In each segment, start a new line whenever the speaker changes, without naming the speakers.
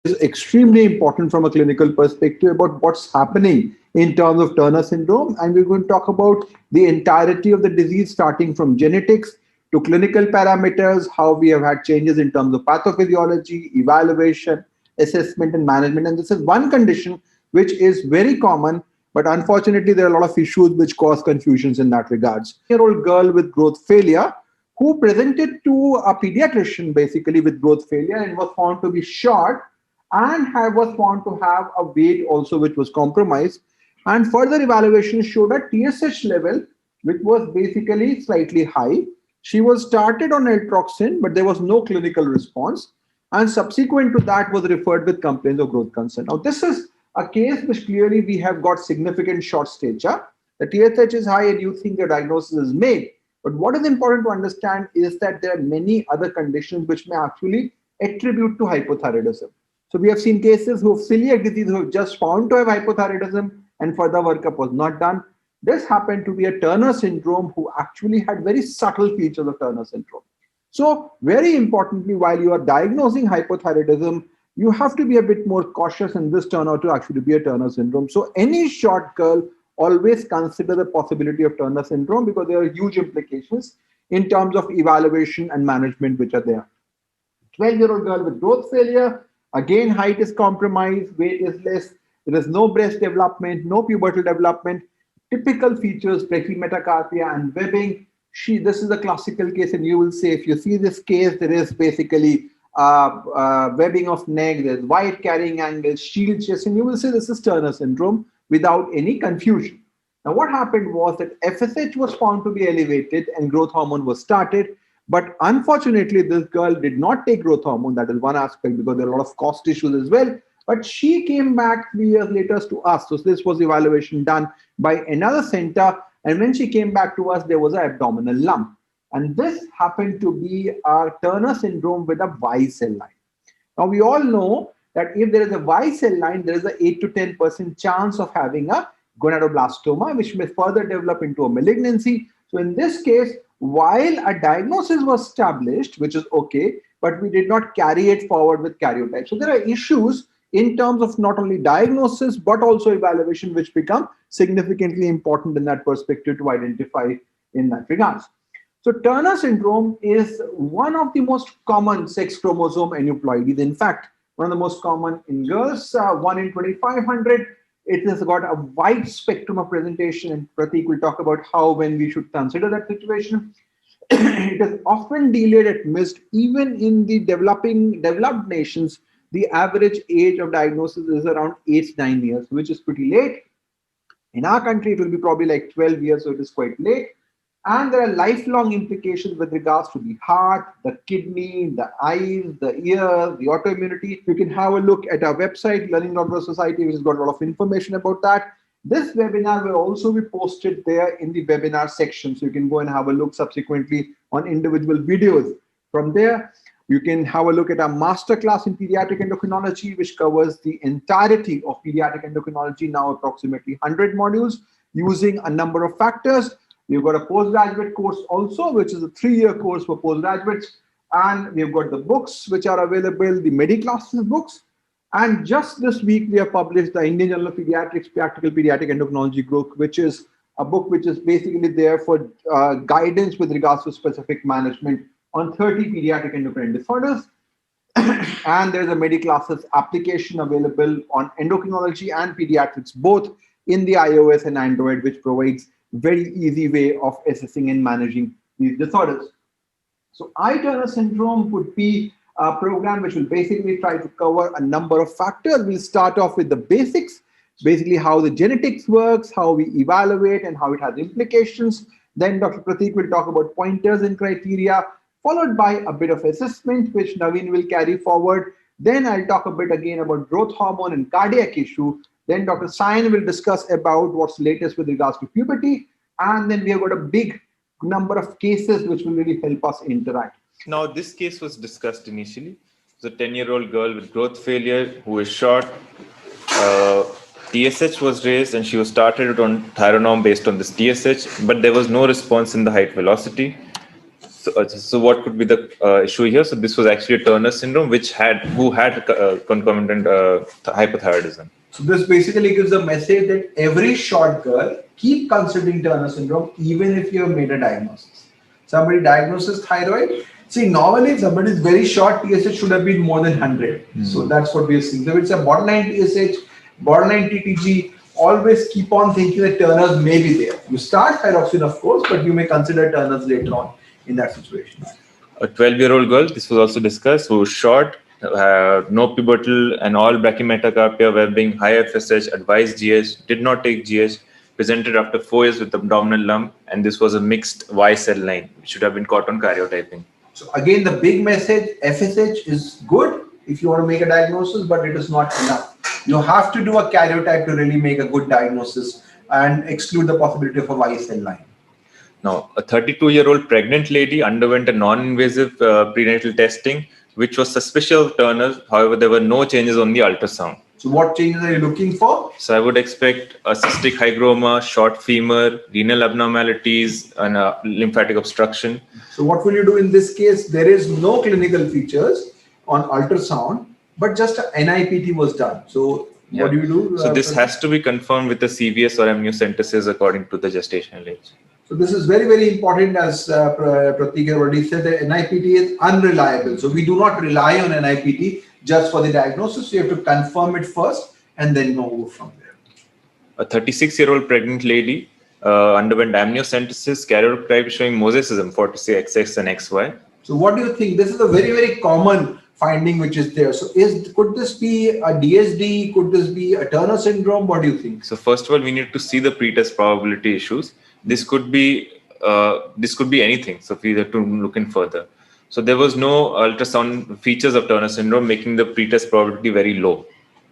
is extremely important from a clinical perspective about what's happening in terms of Turner syndrome. And we're going to talk about the entirety of the disease, starting from genetics to clinical parameters, how we have had changes in terms of pathophysiology, evaluation, assessment, and management. And this is one condition which is very common, but unfortunately, there are a lot of issues which cause confusions in that regards. Year-old girl with growth failure who presented to a pediatrician basically with growth failure and was found to be short and was found to have a weight also which was compromised. And further evaluation showed a TSH level which was basically slightly high. She was started on Eltroxin, but there was no clinical response. And subsequent to that was referred with complaints of growth concern. Now, this is a case which clearly we have got significant short stature. The TSH is high and you think the diagnosis is made. But what is important to understand is that there are many other conditions which may actually attribute to hypothyroidism. So we have seen cases who have celiac disease who have just found to have hypothyroidism and further workup was not done. This happened to be a Turner syndrome who actually had very subtle features of Turner syndrome. So very importantly, while you are diagnosing hypothyroidism, you have to be a bit more cautious, and this turned out to actually be a Turner syndrome. So any short girl, always consider the possibility of Turner syndrome because there are huge implications in terms of evaluation and management which are there. 12-year-old girl with growth failure, again, height is compromised, weight is less, there is no breast development, no pubertal development, typical features, brachymetacarpia and webbing. This is a classical case, and you will say, if you see this case, there is basically webbing of neck, there's wide carrying angles, shield chest, and you will say this is Turner syndrome without any confusion. Now, what happened was that FSH was found to be elevated and growth hormone was started. But unfortunately, this girl did not take growth hormone. That is one aspect because there are a lot of cost issues as well. But she came back 3 years later to us. So this was evaluation done by another center. And when she came back to us, there was an abdominal lump. And this happened to be a Turner syndrome with a Y cell line. Now, we all know that if there is a Y cell line, there is an 8 to 10% chance of having a gonadoblastoma, which may further develop into a malignancy. So in this case, while a diagnosis was established, which is okay, but we did not carry it forward with karyotype. So there are issues in terms of not only diagnosis, but also evaluation, which become significantly important in that perspective to identify in that regards. So Turner syndrome is one of the most common sex chromosome aneuploidies. In fact, one of the most common in girls, 1 in 2,500. It has got a wide spectrum of presentation, and Pratik will talk about how when we should consider that situation. It is often delayed at missed. Even in the developed nations, the average age of diagnosis is around 8-9 years, which is pretty late. In our country, it will be probably like 12 years, so it is quite late. And there are lifelong implications with regards to the heart, the kidney, the eyes, the ears, the autoimmunity. You can have a look at our website, Learning Doctor Society, which has got a lot of information about that. This webinar will also be posted there in the webinar section. So you can go and have a look subsequently on individual videos. From there, you can have a look at our masterclass in Pediatric Endocrinology, which covers the entirety of Pediatric Endocrinology, now approximately 100 modules, using a number of factors. We've got a postgraduate course also, which is a 3-year course for postgraduates. And we've got the books which are available, the MedEClasses books. And just this week, we have published the Indian Journal of Pediatrics, Practical Pediatric Endocrinology book, which is a book which is basically there for guidance with regards to specific management on 30 pediatric endocrine disorders. And there's a MedEClasses application available on endocrinology and pediatrics, both in the iOS and Android, which provides very easy way of assessing and managing these disorders. So iTurner syndrome would be a program which will basically try to cover a number of factors. We'll start off with the basics, basically how the genetics works, how we evaluate and how it has implications. Then Dr. Pratik will talk about pointers and criteria, followed by a bit of assessment, which Naveen will carry forward. Then I'll talk a bit again about growth hormone and cardiac issue. Then Dr. Sain will discuss about what's latest with regards to puberty. And then we have got a big number of cases which will really help us interact.
Now, this case was discussed initially. It's a 10-year-old girl with growth failure who is short. TSH was raised and she was started on Thyronorm based on this TSH, but there was no response in the height velocity. So what could be the issue here? So this was actually a Turner syndrome, who had concomitant hypothyroidism.
So this basically gives a message that every short girl keep considering Turner syndrome even if you have made a diagnosis. Somebody diagnoses thyroid. See, normally if somebody is very short, TSH should have been more than 100. So that's what we are seeing. So it's a borderline TSH, borderline TTG. Always keep on thinking that Turner's may be there. You start thyroxine, of course, but you may consider Turner's later on in that situation.
A 12-year-old girl, this was also discussed, who was short, no pubertal, and all brachymetacarpia were being high FSH, advised GH, did not take GH, presented after 4 years with abdominal lump, and this was a mixed Y cell line, which should have been caught on karyotyping.
So again, the big message, FSH is good if you want to make a diagnosis, but it is not enough. You have to do a karyotype to really make a good diagnosis and exclude the possibility of a Y cell line.
Now, a 32-year-old pregnant lady underwent a non-invasive prenatal testing, which was suspicious of Turner's. However, there were no changes on the ultrasound.
So what changes are you looking for?
So I would expect a cystic hygroma, short femur, renal abnormalities, and lymphatic obstruction.
So what will you do in this case? There is no clinical features on ultrasound, but just an NIPT was done. So what do you do?
So this has to be confirmed with the CVS or amniocentesis according to the gestational age.
So this is very, very important, as Pratik already said, that NIPT is unreliable. So we do not rely on NIPT just for the diagnosis. You have to confirm it first and then move from there.
A 36-year-old pregnant lady underwent amniocentesis, karyotype showing mosaicism, 46XX and XY.
So what do you think? This is a very, very common finding which is there. So could this be a DSD? Could this be a Turner syndrome? What do you think?
So first of all, we need to see the pretest probability issues. This could be anything. So we have to look in further. So there was no ultrasound features of Turner syndrome, making the pretest probability very low.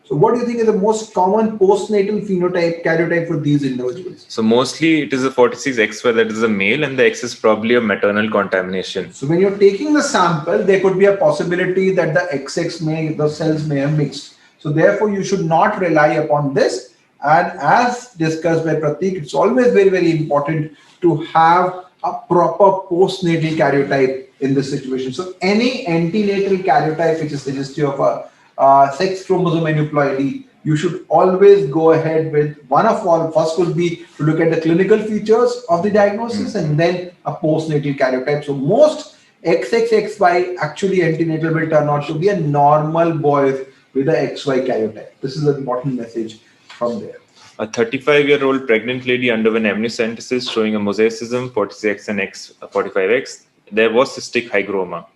So what do you think is the most common postnatal phenotype, karyotype for these individuals?
So mostly it is a 46XY, that is a male, and the X is probably a maternal contamination.
So when you're taking the sample, there could be a possibility that the XX the cells may have mixed. So therefore you should not rely upon this. And as discussed by Pratik, it's always very, very important to have a proper postnatal karyotype in this situation. So any antenatal karyotype which is suggestive of a sex chromosome aneuploidy, you should always go ahead with one of all. First will be to look at the clinical features of the diagnosis and then a postnatal karyotype. So most XXXY actually antenatal will turn out to be a normal boy with a XY karyotype. This is an important message from there.
A 35-year-old pregnant lady underwent amniocentesis showing a mosaicism, 46X and X45X. There was cystic hygroma.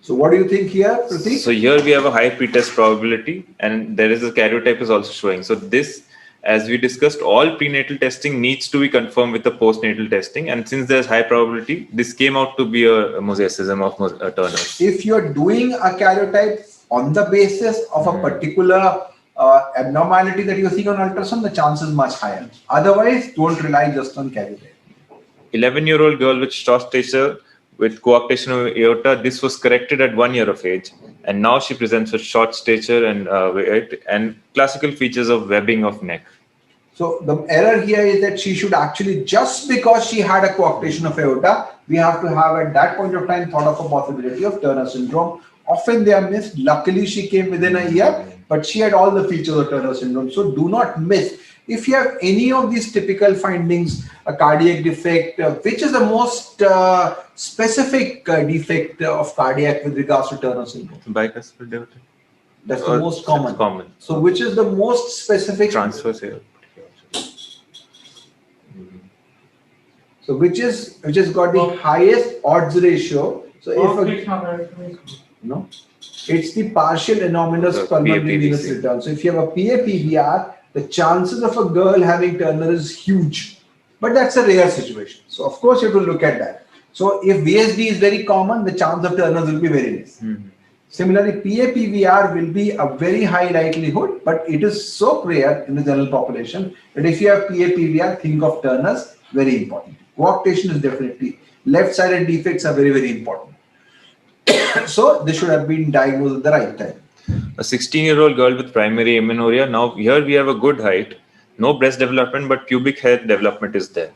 So what do you think here, Pratik?
So here we have a high pretest probability, and there is a karyotype is also showing. So this, as we discussed, all prenatal testing needs to be confirmed with the postnatal testing. And since there's high probability, this came out to be a mosaicism of Turner.
If you're doing a karyotype on the basis of a particular abnormality that you're seeing on ultrasound, the chance is much higher. Otherwise, don't rely just on karyotype.
11-year-old girl with short stature with coarctation of aorta. This was corrected at 1 year of age, and now she presents with short stature and weight and classical features of webbing of neck.
So the error here is that she should actually, just because she had a coarctation of aorta, we have to have at that point of time thought of a possibility of Turner syndrome. Often they are missed. Luckily, she came within a year, but she had all the features of Turner syndrome. So do not miss. If you have any of these typical findings, a cardiac defect, which is the most specific defect of cardiac with regards to Turner syndrome?
Bicuspid aorta.
That's the most common. So which is the most specific?
Transverse aorta.
So which has got the highest odds ratio? So it's the partial anomalous pulmonary venous return. So if you have a PAPVR, the chances of a girl having Turner is huge, but that's a rare situation. So of course you have to look at that. So if VSD is very common, the chance of Turner will be very less. Similarly, PAPVR will be a very high likelihood, but it is so rare in the general population that if you have PAPVR, think of Turner's, very important. Coarctation is definitely, left-sided defects are very, very important. So this should have been diagnosed at the right time.
A 16-year-old girl with primary amenorrhea. Now here we have a good height, no breast development, but pubic hair development is there.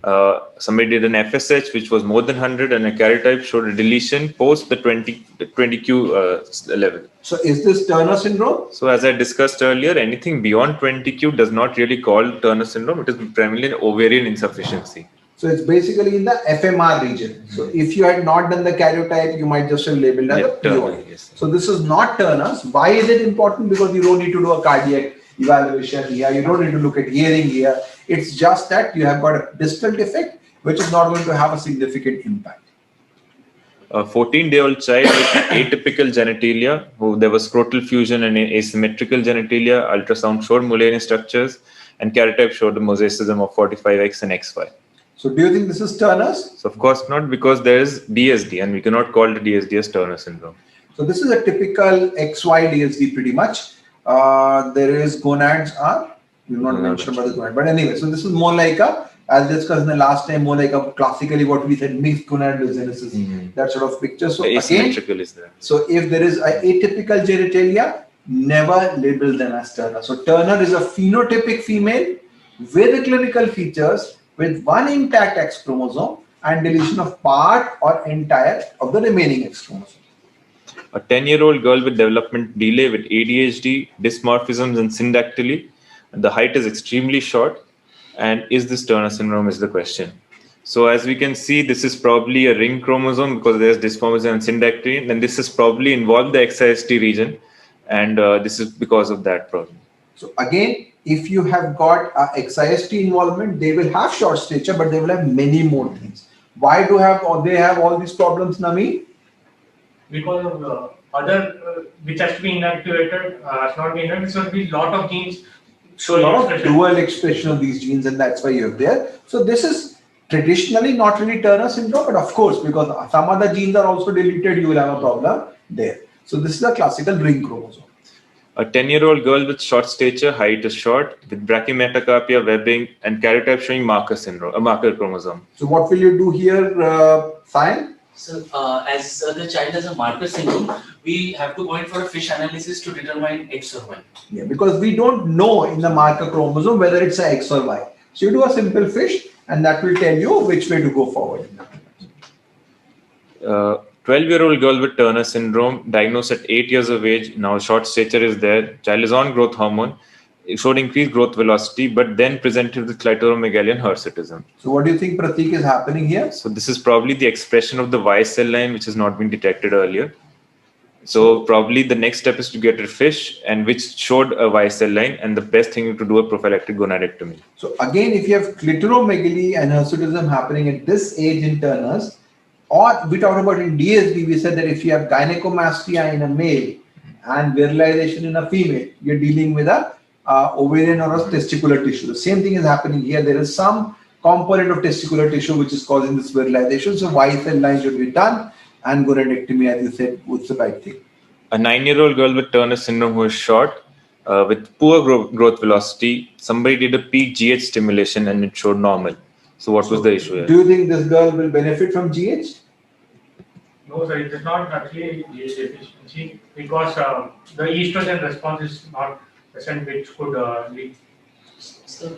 Somebody did an FSH which was more than 100, and a karyotype showed a deletion post the 20Q level.
So is this Turner syndrome?
So as I discussed earlier, anything beyond 20Q does not really call Turner syndrome. It is primarily an ovarian insufficiency.
So it's basically in the FMR region. So if you had not done the karyotype, you might just have labeled as a POI.
Yes.
So this is not Turner's. Why is it important? Because you don't need to do a cardiac evaluation here. You don't need to look at hearing here. It's just that you have got a distal defect, which is not going to have a significant impact.
A 14-day-old child with atypical genitalia, who there was scrotal fusion and asymmetrical genitalia, ultrasound showed Mullerian structures, and karyotype showed a mosaicism of 45X and XY.
So do you think this is Turner's?
So of course not, because there is DSD, and we cannot call the DSD as Turner syndrome.
So this is a typical XY DSD pretty much. There is gonads are, we've not mentioned about the gonad, but anyway, so this is more like a, as discussed in the last time, more like a classically what we said mixed gonadogenesis, that sort of picture. So
asymmetrical is there.
So if there is a atypical genitalia, never label them as Turner. So Turner is a phenotypic female with the clinical features with one intact X chromosome and deletion of part or entire of the remaining X chromosome.
A 10-year-old girl with development delay with ADHD, dysmorphisms and syndactyly. The height is extremely short. And is this Turner syndrome is the question. So as we can see, this is probably a ring chromosome because there's dysmorphism and syndactyly. And this is probably involved the XIST region. And this is because of that problem.
So again, if you have got XIST involvement, they will have short stature, but they will have many more things. Why do they have all these problems, Nami?
Because of the other, which has to be inactivated, has not been inactivated, so there will be a lot of genes.
So a lot of dual expression of these genes, and that's why you have there. So this is traditionally not really Turner syndrome, but of course, because some other genes are also deleted, you will have a problem there. So this is a classical ring chromosome.
A 10-year-old girl with short stature, height is short, with brachymetacarpia, webbing, and karyotype showing marker syndrome, a marker chromosome.
So what will you do here, Sayan?
So as the child has a marker syndrome, we have to go in for a fish analysis to determine X or Y.
Yeah, because we don't know in the marker chromosome whether it's a X or Y. So you do a simple fish, and that will tell you which way to go forward.
12-year-old girl with Turner syndrome, diagnosed at 8 years of age. Now short stature is there. Child is on growth hormone. It showed increased growth velocity, but then presented with clitoromegaly and hirsutism.
So what do you think, Pratik, is happening here?
So this is probably the expression of the Y cell line, which has not been detected earlier. So probably the next step is to get a fish, and which showed a Y cell line, and the best thing is to do a prophylactic gonadectomy.
So again, if you have clitoromegaly and hirsutism happening at this age in Turner's, or we talked about in DSD, we said that if you have gynecomastia in a male and virilization in a female, you're dealing with a ovarian or a testicular tissue. The same thing is happening here. There is some component of testicular tissue which is causing this virilization. So Y cell line should be done, and gonadectomy, as you said, was the right thing.
A 9-year-old girl with Turner syndrome who is short, with poor growth velocity. Somebody did a peak GH stimulation and it showed normal. So what was the issue here?
Do you think this girl will benefit from GH?
No, sir, it is not actually GH deficiency because the estrogen response is not present, which could lead.
So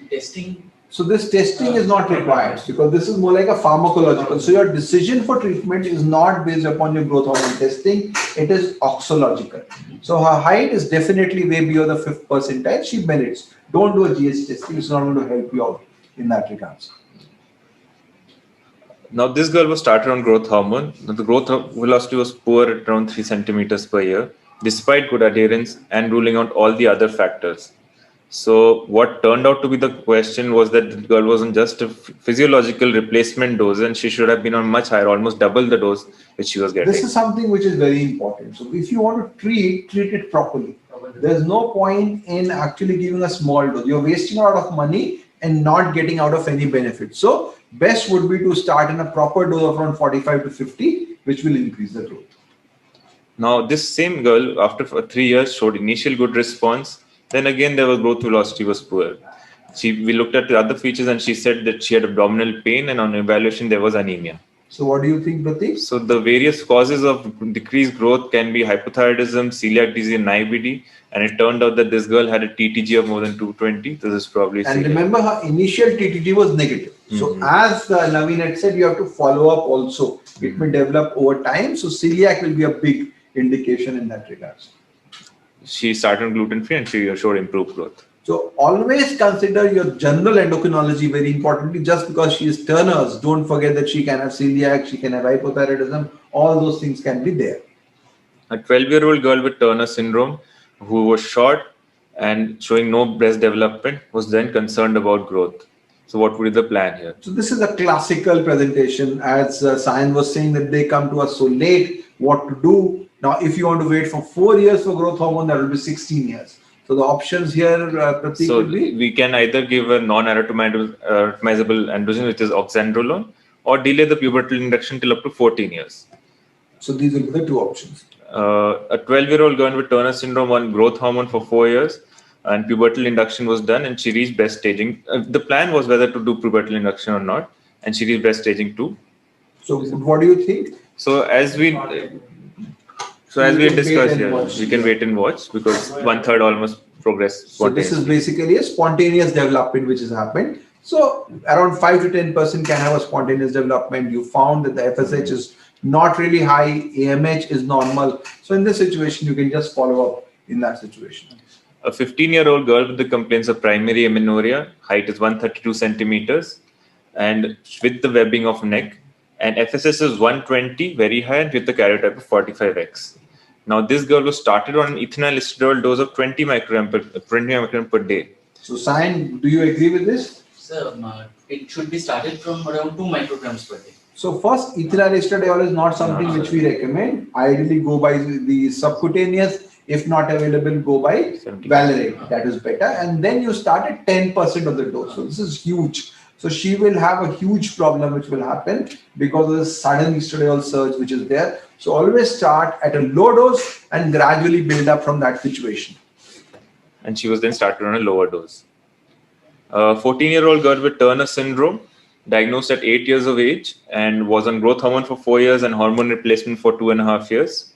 testing.
So this testing is not required because this is more like a pharmacological. So your decision for treatment is not based upon your growth hormone testing. It is oxological. So her height is definitely way beyond the 5th percentile. She merits. Don't do a GH testing. It's not going to help you out in that regards.
Now this girl was started on growth hormone. The growth velocity was poor at around 3 centimeters per year, despite good adherence and ruling out all the other factors. So what turned out to be the question was that the girl wasn't just a physiological replacement dose, and she should have been on much higher, almost double the dose which she was getting.
This is something which is very important. So if you want to treat it properly. There's no point in actually giving a small dose. You're wasting a lot of money and not getting out of any benefit. So best would be to start in a proper dose of around 45 to 50, which will increase the growth.
Now this same girl, after 3 years, showed initial good response. Then again, there was growth velocity was poor. We looked at the other features, and she said that she had abdominal pain, and on evaluation there was anemia.
So what do you think, Pratik?
So the various causes of decreased growth can be hypothyroidism, celiac disease, and IBD. And it turned out that this girl had a TTG of more than 220. This is probably.
And remember, her initial TTG was negative. So as Naveen had said, you have to follow up also. It may develop over time. So celiac will be a big indication in that regards.
She started on gluten-free and she showed improved growth.
So always consider your general endocrinology very importantly. Just because she is Turner's, don't forget that she can have celiac, she can have hypothyroidism. All those things can be there.
A 12-year-old girl with Turner syndrome who was short and showing no breast development was then concerned about growth. So what would be the plan here?
So this is a classical presentation. As Sayan was saying that they come to us so late, what to do? Now, if you want to wait for 4 years for growth hormone, that will be 16 years. So the options here, Pratik,
So
will be?
we can either give a non-anatomizable androgen, which is oxandrolone, or delay the pubertal induction till up to 14 years.
So these will be the two options.
A 12-year-old girl with Turner syndrome on growth hormone for 4 years, and pubertal induction was done, and she reached breast staging. The plan was whether to do pubertal induction or not, and she reached breast staging 2.
So what do you think?
So as we discussed here, we can wait and watch because 1/3 almost progressed.
So this is basically a spontaneous development which has happened. So around 5 to 10% can have a spontaneous development. You found that the FSH is not really high, AMH is normal. So in this situation, you can just follow up in that situation.
A 15-year-old girl with the complaints of primary amenorrhea, height is 132 centimeters, and with the webbing of neck, and FSS is 120, very high, and with the karyotype of 45x. Now, this girl was started on an ethinyl estradiol dose of 20 microgram per day.
So, Sayan, do you agree with this?
Sir, it should be started from around 2 micrograms per day.
So, first, ethinyl estradiol is not something which we recommend. Ideally, go by the subcutaneous. If not available, go by Valerate. That is better. And then you start at 10% of the dose. So, this is huge. So she will have a huge problem which will happen because of the sudden estradiol surge which is there. So always start at a low dose and gradually build up from that situation.
And she was then started on a lower dose. A 14-year-old girl with Turner syndrome, diagnosed at 8 years of age and was on growth hormone for 4 years and hormone replacement for 2.5 years.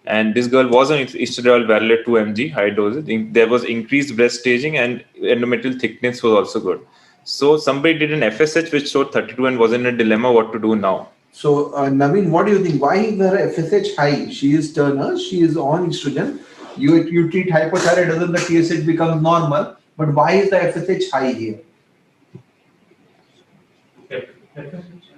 And this girl was on estradiol Valerate 2 mg, high doses. There was increased breast staging and endometrial thickness was also good. So somebody did an FSH which showed 32 and was in a dilemma what to do now.
So Naveen, what do you think? Why is her FSH high? She is Turner, she is on estrogen. You treat hypothyroidism, the TSH becomes normal. But why is the FSH high here?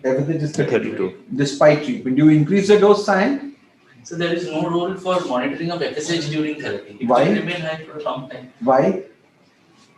FSH is 32. Despite treatment. Do you increase the dose sign?
So there is no role for monitoring of FSH during therapy. It
Why?
will remain high for a long time.
Why?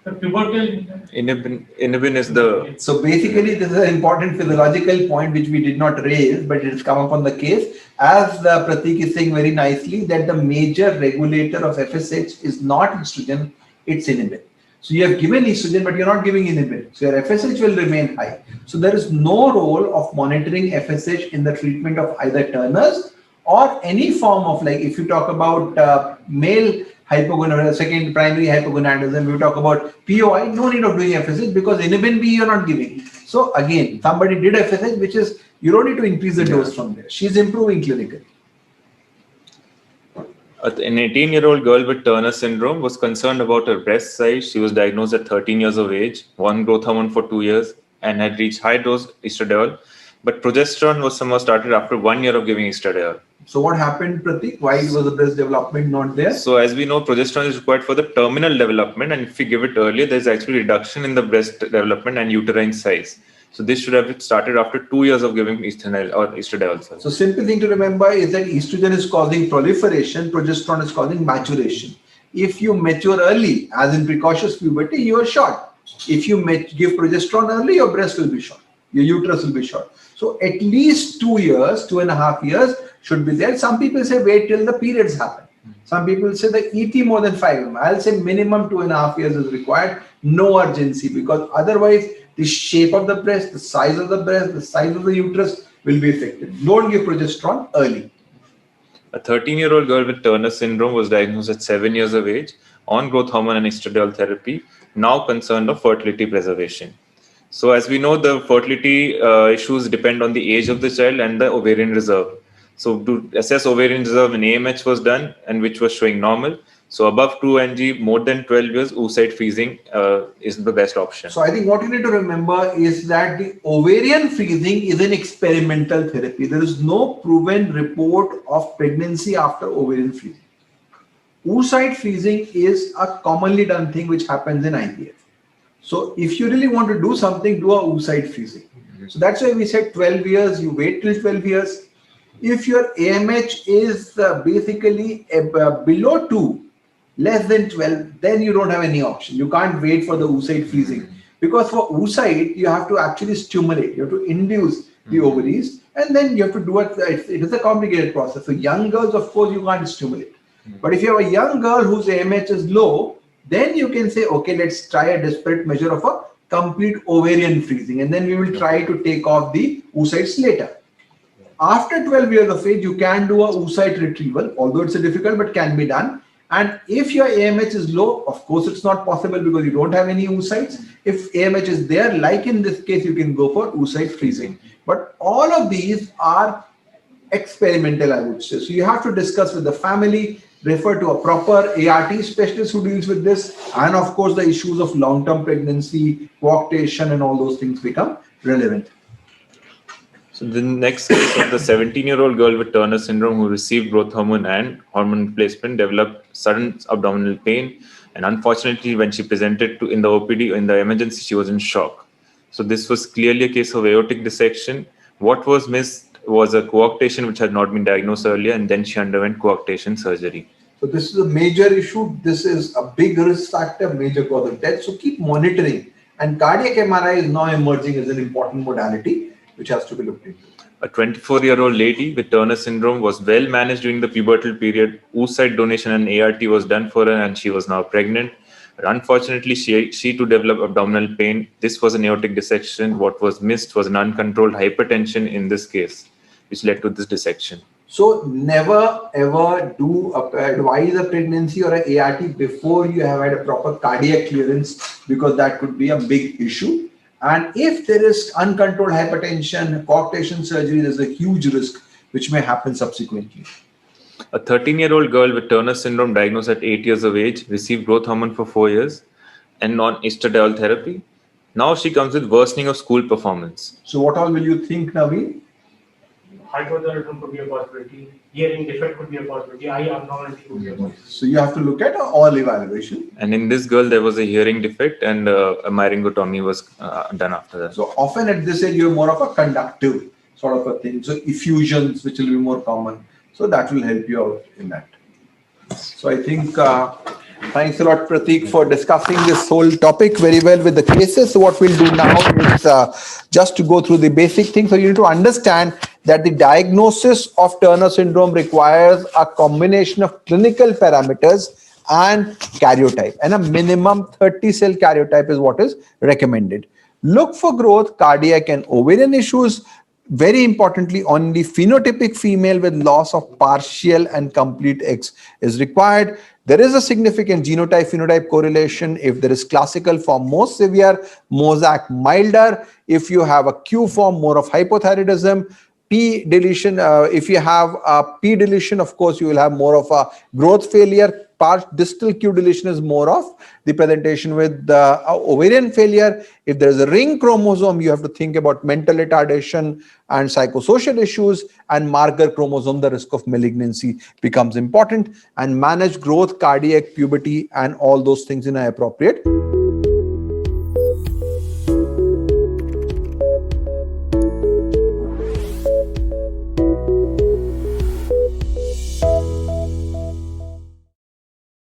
The pubertal
Inhibin is the...
So basically, this is an important physiological point which we did not raise, but it has come up on the case. As Pratik is saying very nicely, that the major regulator of FSH is not estrogen, it's inhibin. So you have given estrogen, but you're not giving inhibin. So your FSH will remain high. So there is no role of monitoring FSH in the treatment of either Turner's or any form of, like if you talk about male hypogonadism, second primary hypogonadism, we talk about POI, no need of doing FSH because inhibin B you're not giving. So again, somebody did FSH, which is, you don't need to increase the dose from there. She's improving clinically.
An 18-year-old girl with Turner syndrome was concerned about her breast size. She was diagnosed at 13 years of age, on growth hormone for 2 years, and had reached high dose estradiol. But progesterone was somehow started after 1 year of giving estradiol.
So what happened, Pratik? Why was the breast development not there?
So as we know, progesterone is required for the terminal development, and if we give it earlier, there's actually reduction in the breast development and uterine size. So this should have started after 2 years of giving estradiol.
So simple thing to remember is that estrogen is causing proliferation, progesterone is causing maturation. If you mature early, as in precocious puberty, you are short. If you give progesterone early, your breast will be short, your uterus will be short. So at least 2 years, 2.5 years should be there. Some people say wait till the periods happen. Some people say the ET more than 5 I'll say minimum 2.5 years is required. No urgency, because otherwise the shape of the breast, the size of the breast, the size of the uterus will be affected. Don't give progesterone early.
A 13-year-old girl with Turner syndrome was diagnosed at 7 years of age on growth hormone and estradiol therapy, now concerned of fertility preservation. So as we know, the fertility issues depend on the age of the child and the ovarian reserve. So to assess ovarian reserve, an AMH was done and which was showing normal. So above 2 ng, more than 12 years, oocyte freezing is the best option.
So I think what you need to remember is that the ovarian freezing is an experimental therapy. There is no proven report of pregnancy after ovarian freezing. Oocyte freezing is a commonly done thing which happens in IVF. So if you really want to do something, do a oocyte freezing. So that's why we said 12 years, you wait till 12 years. If your AMH is basically below 2, less than 12, then you don't have any option. You can't wait for the oocyte freezing. Because for oocyte, you have to actually stimulate. You have to induce the ovaries, and then you have to do it. It is a complicated process. So young girls, of course, you can't stimulate. But if you have a young girl whose AMH is low, then you can say, okay, let's try a desperate measure of a complete ovarian freezing, and then we will try to take off the oocytes later. After 12 years of age, you can do a oocyte retrieval, although it's a difficult, but can be done. And if your AMH is low, of course, it's not possible because you don't have any oocytes. If AMH is there, like in this case, you can go for oocyte freezing. But all of these are experimental, I would say. So you have to discuss with the family, refer to a proper ART specialist who deals with this, and of course the issues of long-term pregnancy, coarctation, and all those things become relevant.
So the next case of the 17-year-old girl with Turner syndrome who received growth hormone and hormone replacement developed sudden abdominal pain, and unfortunately when she presented in the OPD in the emergency, she was in shock. So this was clearly a case of aortic dissection. What was missed was a coarctation which had not been diagnosed earlier, and then she underwent coarctation surgery.
So this is a major issue. This is a big risk factor, major cause of death. So keep monitoring. And cardiac MRI is now emerging as an important modality which has to be looked into.
A 24-year-old lady with Turner syndrome was well managed during the pubertal period. Oocyte donation and ART was done for her, and she was now pregnant. But unfortunately, she too developed abdominal pain. This was an aortic dissection. What was missed was an uncontrolled hypertension in this case, which led to this dissection.
So never ever advise a pregnancy or an ART before you have had a proper cardiac clearance, because that could be a big issue. And if there is uncontrolled hypertension, coarctation surgery, there's a huge risk which may happen subsequently.
A 13-year-old girl with Turner syndrome diagnosed at 8 years of age received growth hormone for 4 years and non-estradiol therapy. Now she comes with worsening of school performance.
So what all will you think, Naveen?
Hypothyroidism could be a possibility. Hearing defect could be a possibility. Eye abnormality could be a possibility.
So you have to look at all evaluation.
And in this girl, there was a hearing defect, and a myringotomy was done after that.
So often at this age, you're more of a conductive sort of a thing. So effusions, which will be more common. So that will help you out in that. So I think thanks a lot, Prateek, for discussing this whole topic very well with the cases. So what we'll do now is just to go through the basic things. So you need to understand that the diagnosis of Turner syndrome requires a combination of clinical parameters and karyotype, and a minimum 30-cell karyotype is what is recommended. Look for growth, cardiac and ovarian issues. Very importantly, only phenotypic female with loss of partial and complete X is required. There is a significant genotype-phenotype correlation. If there is classical form, more severe, mosaic milder. If you have a Q form, more of hypothyroidism. P deletion, if you have a P deletion, of course, you will have more of a growth failure. Distal Q deletion is more of the presentation with the ovarian failure. If there is a ring chromosome, you have to think about mental retardation and psychosocial issues, and marker chromosome, the risk of malignancy becomes important, and manage growth, cardiac, puberty, and all those things in an appropriate